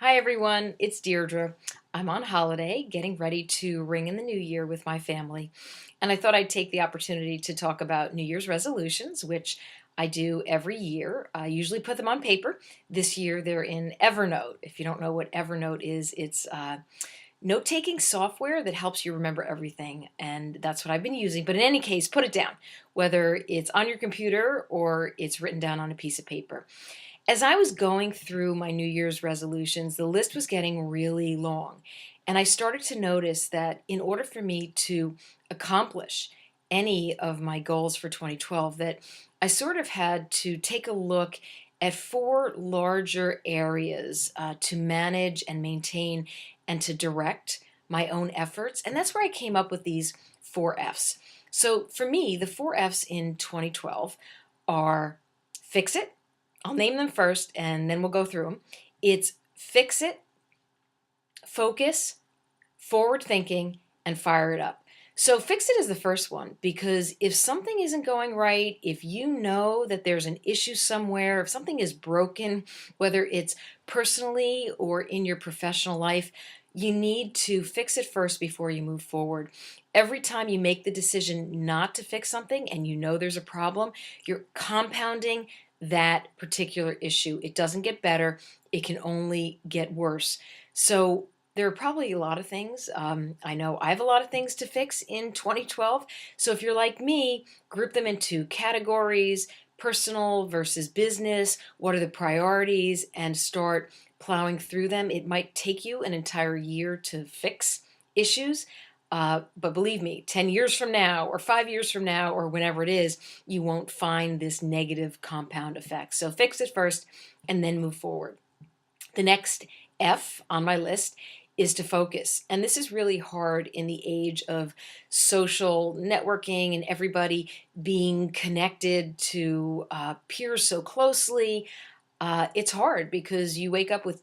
Hi everyone, it's Deirdre. I'm on holiday getting ready to ring in the new year with my family, and I thought I'd take the opportunity to talk about New Year's resolutions, which I do every year. I usually put them on paper. This year they're in Evernote. If you don't know what Evernote is, it's note-taking software that helps you remember everything, and that's what I've been using. But in any case, put it down, whether it's on your computer or it's written down on a piece of paper. As I was going through my New Year's resolutions, the list was getting really long. And I started to notice that in order for me to accomplish any of my goals for 2012, that I sort of had to take a look at four larger areas to manage and maintain and to direct my own efforts. And that's where I came up with these four F's. So for me, the four F's in 2012 are fix it. I'll name them first and then we'll go through them. It's fix it, focus, forward thinking, and fire it up. So fix it is the first one because if something isn't going right, if you know that there's an issue somewhere, if something is broken, whether it's personally or in your professional life, you need to fix it first before you move forward. Every time you make the decision not to fix something and you know there's a problem, you're compounding that particular issue. It doesn't get better, it can only get worse. So there are probably a lot of things. I know I have a lot of things to fix in 2012. So if you're like me, group them into categories, personal versus business, what are the priorities, and start plowing through them. It might take you an entire year to fix issues. But believe me, 10 years from now, or 5 years from now, or whenever it is, you won't find this negative compound effect. So fix it first and then move forward. The next F on my list is to focus. And this is really hard in the age of social networking and everybody being connected to peers so closely. It's hard because you wake up with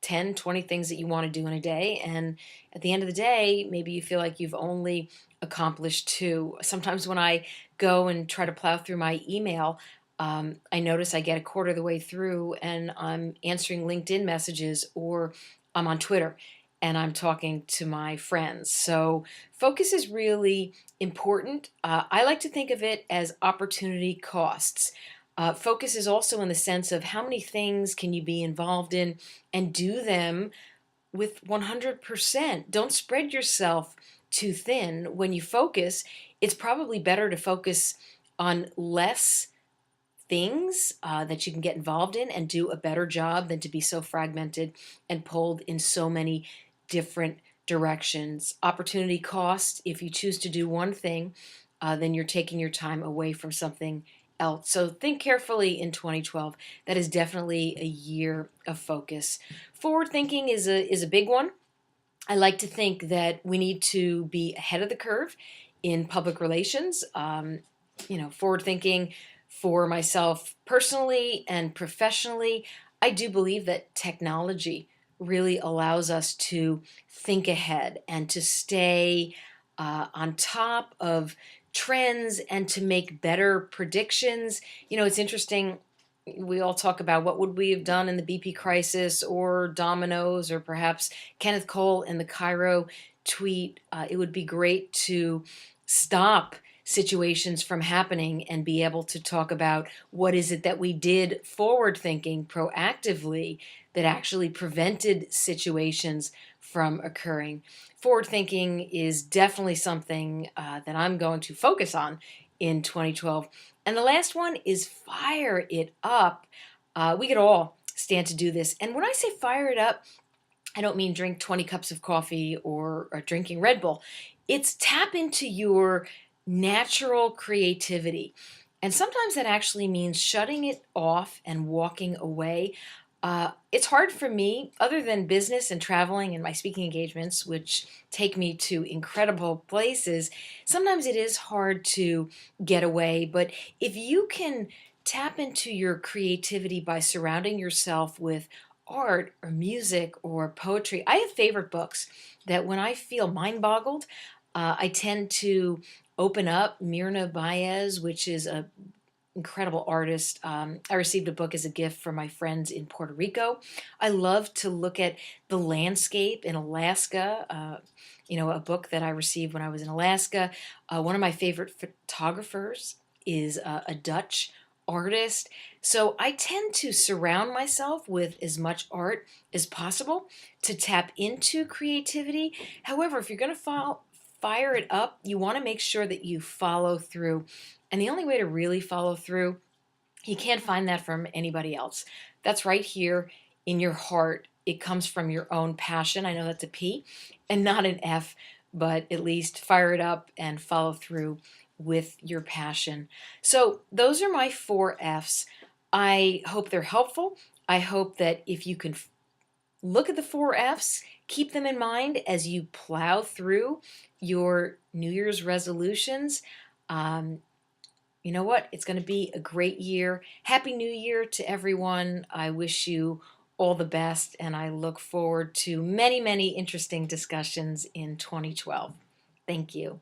10, 20 things that you want to do in a day. And at the end of the day, maybe you feel like you've only accomplished two. Sometimes when I go and try to plow through my email, I notice I get a quarter of the way through and I'm answering LinkedIn messages or I'm on Twitter and I'm talking to my friends. So focus is really important. I like to think of it as opportunity costs. Focus is also in the sense of how many things can you be involved in and do them with 100%. Don't spread yourself too thin. When you focus, it's probably better to focus on less things that you can get involved in and do a better job than to be so fragmented and pulled in so many different directions. Opportunity cost, if you choose to do one thing, then you're taking your time away from something else. So think carefully in 2012. That is definitely a year of focus. Forward thinking is a big one. I like to think that we need to be ahead of the curve in public relations. Forward thinking for myself personally and professionally. I do believe that technology really allows us to think ahead and to stay on top of trends and to make better predictions. It's interesting. We all talk about what would we have done in the BP crisis or dominoes or perhaps Kenneth Cole in the Cairo tweet. It would be great to stop situations from happening and be able to talk about what is it that we did forward thinking proactively that actually prevented situations from occurring. Forward thinking is definitely something that I'm going to focus on in 2012. And the last one is fire it up. We could all stand to do this. And when I say fire it up, I don't mean drink 20 cups of coffee or drinking Red Bull. It's tap into your natural creativity. And sometimes that actually means shutting it off and walking away. It's hard for me, other than business and traveling and my speaking engagements, which take me to incredible places. Sometimes it is hard to get away, but if you can tap into your creativity by surrounding yourself with art or music or poetry. I have favorite books that when I feel mind boggled, I tend to open up Myrna Baez, which is a incredible artist. I received a book as a gift from my friends in Puerto Rico. I love to look at the landscape in Alaska. A book that I received when I was in Alaska. One of my favorite photographers is a Dutch artist. So I tend to surround myself with as much art as possible to tap into creativity. However, if you're going to fire it up, you want to make sure that you follow through. And the only way to really follow through, you can't find that from anybody else. That's right here in your heart. It comes from your own passion. I know that's a P and not an F, but at least fire it up and follow through with your passion. So, those are my four F's. I hope they're helpful. I hope that if you can look at the four F's, keep them in mind as you plow through your New Year's resolutions. Um, you know what? It's going to be a great year. Happy New Year to everyone. I wish you all the best, and I look forward to many, many interesting discussions in 2012. Thank you.